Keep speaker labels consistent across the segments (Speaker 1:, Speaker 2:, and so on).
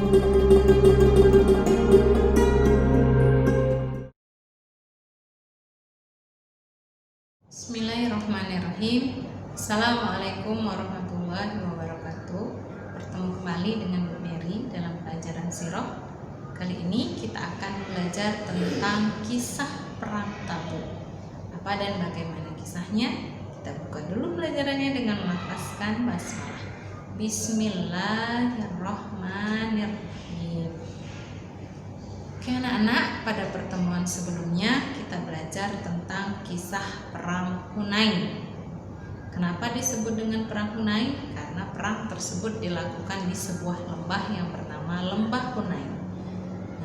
Speaker 1: Bismillahirrahmanirrahim. Assalamualaikum warahmatullahi wabarakatuh. Bertemu kembali dengan Bu Mary dalam pelajaran sirah. Kali ini kita akan belajar tentang kisah perang Tabuk. Apa dan bagaimana kisahnya? Kita buka dulu pelajarannya dengan melafazkan basmalah. Bismillahirrahmanirrahim. Oke anak-anak, pada pertemuan sebelumnya kita belajar tentang kisah perang Hunain. Kenapa disebut dengan perang Hunain? Karena perang tersebut dilakukan di sebuah lembah yang bernama Lembah Hunain.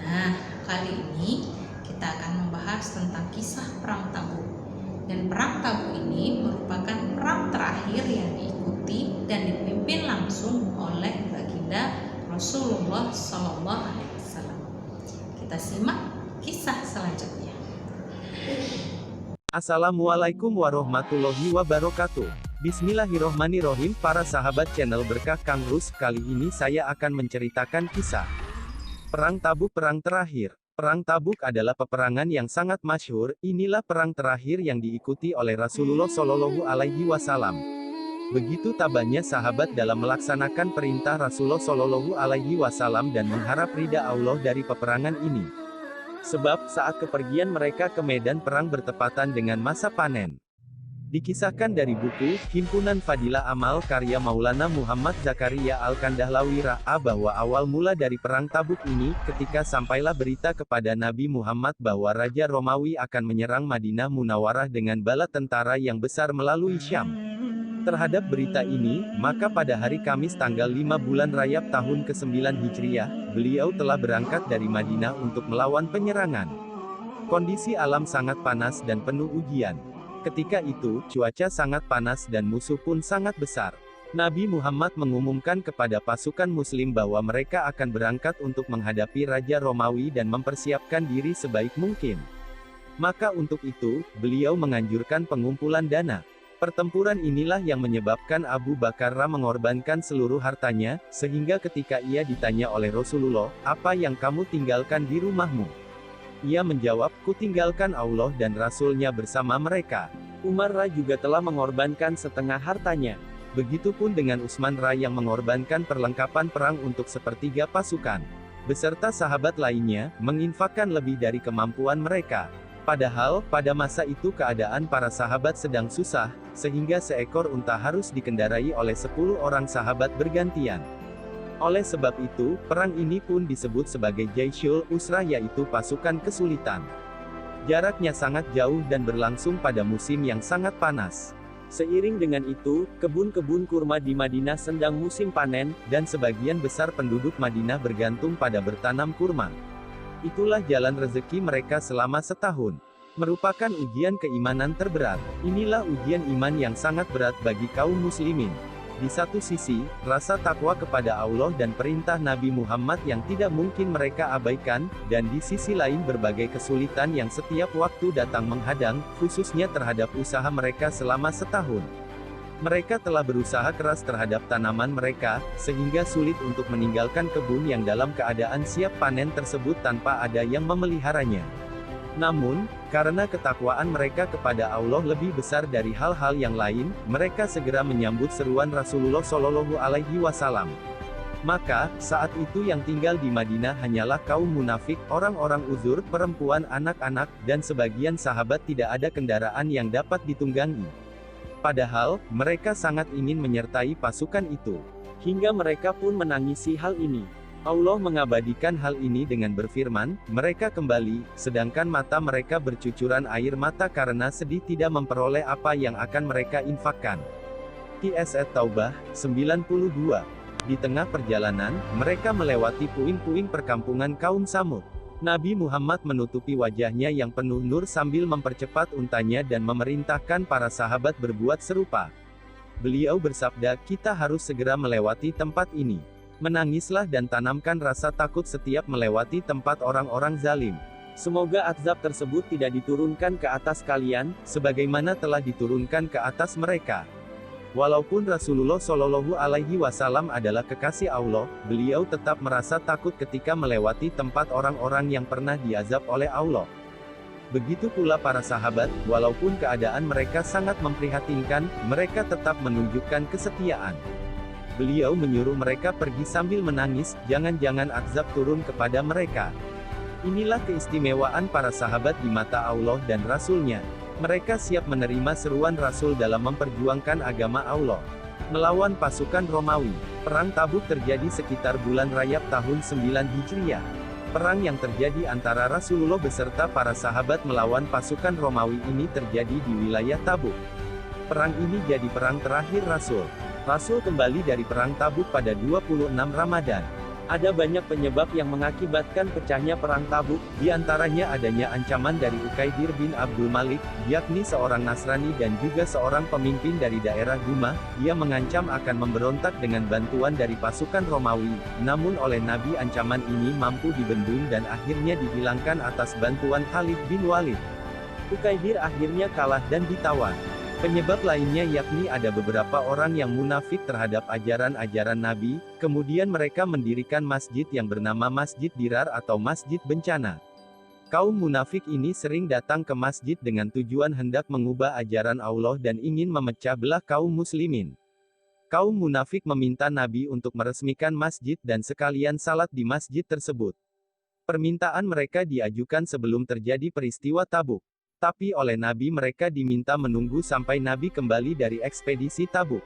Speaker 1: Nah, kali ini kita akan membahas tentang kisah perang Tabuk. Dan perang Tabuk ini merupakan perang terakhir yang diikuti dan dipimpin langsung oleh baginda Rasulullah SAW. Kita simak kisah selanjutnya.
Speaker 2: Assalamualaikum warahmatullahi wabarakatuh. Bismillahirrohmanirrohim. Para sahabat channel Berkah Kang Rus, kali ini saya akan menceritakan kisah Perang Tabuk. Perang terakhir. Perang Tabuk adalah peperangan yang sangat masyhur. Inilah perang terakhir yang diikuti oleh Rasulullah Shallallahu Alaihi Wasallam. Begitu tabahnya sahabat dalam melaksanakan perintah Rasulullah Shallallahu Alaihi Wasallam dan mengharap ridha Allah dari peperangan ini. Sebab saat kepergian mereka ke medan perang bertepatan dengan masa panen. Dikisahkan dari buku Himpunan Fadilah Amal karya Maulana Muhammad Zakaria Al-Kandahlawi Ra'a bahwa awal mula dari perang Tabuk ini, ketika sampailah berita kepada Nabi Muhammad bahwa Raja Romawi akan menyerang Madinah Munawwarah dengan bala tentara yang besar melalui Syam. Terhadap berita ini, maka pada hari Kamis tanggal 5 bulan Rajab tahun ke-9 Hijriah, beliau telah berangkat dari Madinah untuk melawan penyerangan. Kondisi alam sangat panas dan penuh ujian. Ketika itu, cuaca sangat panas dan musuh pun sangat besar. Nabi Muhammad mengumumkan kepada pasukan muslim bahwa mereka akan berangkat untuk menghadapi Raja Romawi dan mempersiapkan diri sebaik mungkin. Maka untuk itu, beliau menganjurkan pengumpulan dana. Pertempuran inilah yang menyebabkan Abu Bakar mengorbankan seluruh hartanya, sehingga ketika ia ditanya oleh Rasulullah, "Apa yang kamu tinggalkan di rumahmu?" Ia menjawab, "Ku tinggalkan Allah dan Rasulnya bersama mereka." Umar juga telah mengorbankan setengah hartanya. Begitupun dengan Utsman yang mengorbankan perlengkapan perang untuk sepertiga pasukan. Beserta sahabat lainnya, menginfakkan lebih dari kemampuan mereka. Padahal, pada masa itu keadaan para sahabat sedang susah, sehingga seekor unta harus dikendarai oleh 10 orang sahabat bergantian. Oleh sebab itu, perang ini pun disebut sebagai Jaisyul Usrah, yaitu pasukan kesulitan. Jaraknya sangat jauh dan berlangsung pada musim yang sangat panas. Seiring dengan itu, kebun-kebun kurma di Madinah sedang musim panen, dan sebagian besar penduduk Madinah bergantung pada bertanam kurma. Itulah jalan rezeki mereka selama setahun. Merupakan ujian keimanan terberat. Inilah ujian iman yang sangat berat bagi kaum muslimin. Di satu sisi, rasa takwa kepada Allah dan perintah Nabi Muhammad yang tidak mungkin mereka abaikan, dan di sisi lain berbagai kesulitan yang setiap waktu datang menghadang, khususnya terhadap usaha mereka selama setahun. Mereka telah berusaha keras terhadap tanaman mereka, sehingga sulit untuk meninggalkan kebun yang dalam keadaan siap panen tersebut tanpa ada yang memeliharanya. Namun, karena ketakwaan mereka kepada Allah lebih besar dari hal-hal yang lain, mereka segera menyambut seruan Rasulullah Shallallahu Alaihi Wasallam. Maka, saat itu yang tinggal di Madinah hanyalah kaum munafik, orang-orang uzur, perempuan, anak-anak, dan sebagian sahabat tidak ada kendaraan yang dapat ditunggangi. Padahal, mereka sangat ingin menyertai pasukan itu. Hingga mereka pun menangisi hal ini. Allah mengabadikan hal ini dengan berfirman, "Mereka kembali, sedangkan mata mereka bercucuran air mata karena sedih tidak memperoleh apa yang akan mereka infakkan." Qs At-Taubah, 92. Di tengah perjalanan, mereka melewati puing-puing perkampungan kaum Samud. Nabi Muhammad menutupi wajahnya yang penuh nur sambil mempercepat untanya dan memerintahkan para sahabat berbuat serupa. Beliau bersabda, "Kita harus segera melewati tempat ini. Menangislah dan tanamkan rasa takut setiap melewati tempat orang-orang zalim. Semoga azab tersebut tidak diturunkan ke atas kalian, sebagaimana telah diturunkan ke atas mereka." Walaupun Rasulullah Shallallahu Alaihi Wasallam adalah kekasih Allah, beliau tetap merasa takut ketika melewati tempat orang-orang yang pernah diazab oleh Allah. Begitu pula para sahabat, walaupun keadaan mereka sangat memprihatinkan, mereka tetap menunjukkan kesetiaan. Beliau menyuruh mereka pergi sambil menangis, jangan-jangan azab turun kepada mereka. Inilah keistimewaan para sahabat di mata Allah dan Rasul-Nya. Mereka siap menerima seruan Rasul dalam memperjuangkan agama Allah. Melawan pasukan Romawi. Perang Tabuk terjadi sekitar bulan Rajab tahun 9 Hijriah. Perang yang terjadi antara Rasulullah beserta para sahabat melawan pasukan Romawi ini terjadi di wilayah Tabuk. Perang ini jadi perang terakhir Rasul. Rasul kembali dari perang Tabuk pada 26 Ramadan. Ada banyak penyebab yang mengakibatkan pecahnya perang Tabuk, di antaranya adanya ancaman dari Ukaidir bin Abdul Malik, yakni seorang Nasrani dan juga seorang pemimpin dari daerah Gumah. Dia mengancam akan memberontak dengan bantuan dari pasukan Romawi, namun oleh Nabi ancaman ini mampu dibendung dan akhirnya dihilangkan atas bantuan Khalid bin Walid. Ukaidir akhirnya kalah dan ditawan. Penyebab lainnya yakni ada beberapa orang yang munafik terhadap ajaran-ajaran Nabi, kemudian mereka mendirikan masjid yang bernama Masjid Dirar atau Masjid Bencana. Kaum munafik ini sering datang ke masjid dengan tujuan hendak mengubah ajaran Allah dan ingin memecah belah kaum muslimin. Kaum munafik meminta Nabi untuk meresmikan masjid dan sekalian salat di masjid tersebut. Permintaan mereka diajukan sebelum terjadi peristiwa Tabuk. Tapi oleh Nabi mereka diminta menunggu sampai Nabi kembali dari ekspedisi Tabuk.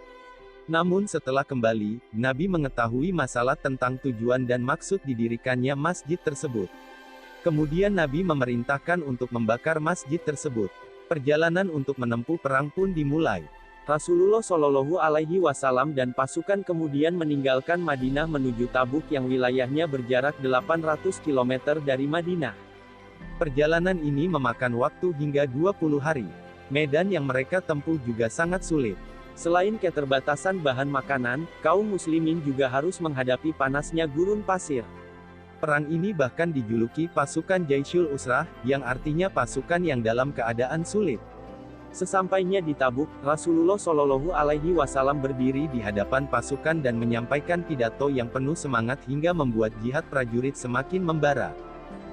Speaker 2: Namun setelah kembali, Nabi mengetahui masalah tentang tujuan dan maksud didirikannya masjid tersebut. Kemudian Nabi memerintahkan untuk membakar masjid tersebut. Perjalanan untuk menempuh perang pun dimulai. Rasulullah Shallallahu Alaihi Wasallam dan pasukan kemudian meninggalkan Madinah menuju Tabuk yang wilayahnya berjarak 800 km dari Madinah. Perjalanan ini memakan waktu hingga 20 hari. Medan yang mereka tempuh juga sangat sulit. Selain keterbatasan bahan makanan, kaum muslimin juga harus menghadapi panasnya gurun pasir. Perang ini bahkan dijuluki pasukan Jaisyul Usrah, yang artinya pasukan yang dalam keadaan sulit. Sesampainya di Tabuk, Rasulullah Shallallahu Alaihi Wasallam berdiri di hadapan pasukan dan menyampaikan pidato yang penuh semangat hingga membuat jihad prajurit semakin membara.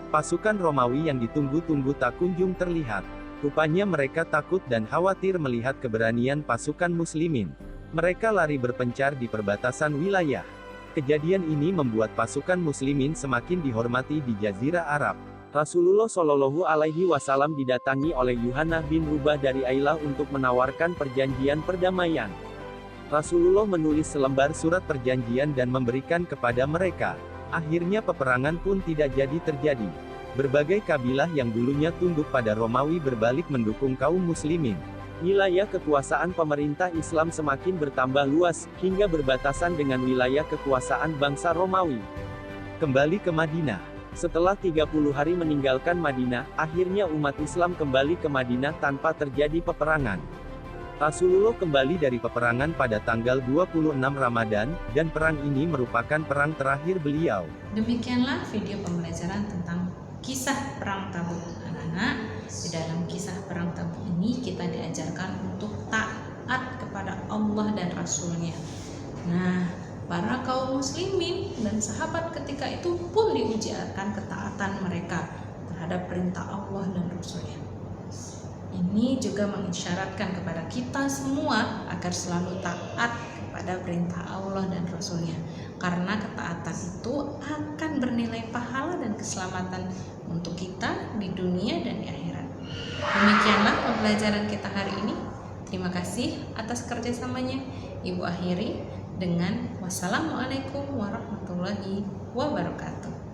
Speaker 2: Pasukan Romawi yang ditunggu-tunggu tak kunjung terlihat. Rupanya mereka takut dan khawatir melihat keberanian pasukan muslimin. Mereka lari berpencar di perbatasan wilayah. Kejadian ini membuat pasukan muslimin semakin dihormati di Jazirah Arab. Rasulullah Shallallahu Alaihi Wasallam didatangi oleh Yuhanna bin Rubah dari Ailah untuk menawarkan perjanjian perdamaian. Rasulullah menulis selembar surat perjanjian dan memberikan kepada mereka. Akhirnya peperangan pun tidak jadi terjadi. Berbagai kabilah yang dulunya tunduk pada Romawi berbalik mendukung kaum muslimin. Wilayah kekuasaan pemerintah Islam semakin bertambah luas, hingga berbatasan dengan wilayah kekuasaan bangsa Romawi. Kembali ke Madinah. Setelah 30 hari meninggalkan Madinah, akhirnya umat Islam kembali ke Madinah tanpa terjadi peperangan. Rasulullah kembali dari peperangan pada tanggal 26 Ramadan, dan perang ini merupakan perang terakhir beliau.
Speaker 1: Demikianlah video pembelajaran tentang kisah perang Tabuk. Anak-anak, di dalam kisah perang Tabuk ini kita diajarkan untuk taat kepada Allah dan Rasul-Nya. Nah, para kaum muslimin dan sahabat ketika itu pun diuji akan ketaatan mereka terhadap perintah Allah dan Rasul-Nya. Ini juga mengisyaratkan kepada kita semua agar selalu taat kepada perintah Allah dan Rasul-Nya. Karena ketaatan itu akan bernilai pahala dan keselamatan untuk kita di dunia dan di akhirat. Demikianlah pembelajaran kita hari ini. Terima kasih atas kerjasamanya. Ibu akhiri dengan wassalamualaikum warahmatullahi wabarakatuh.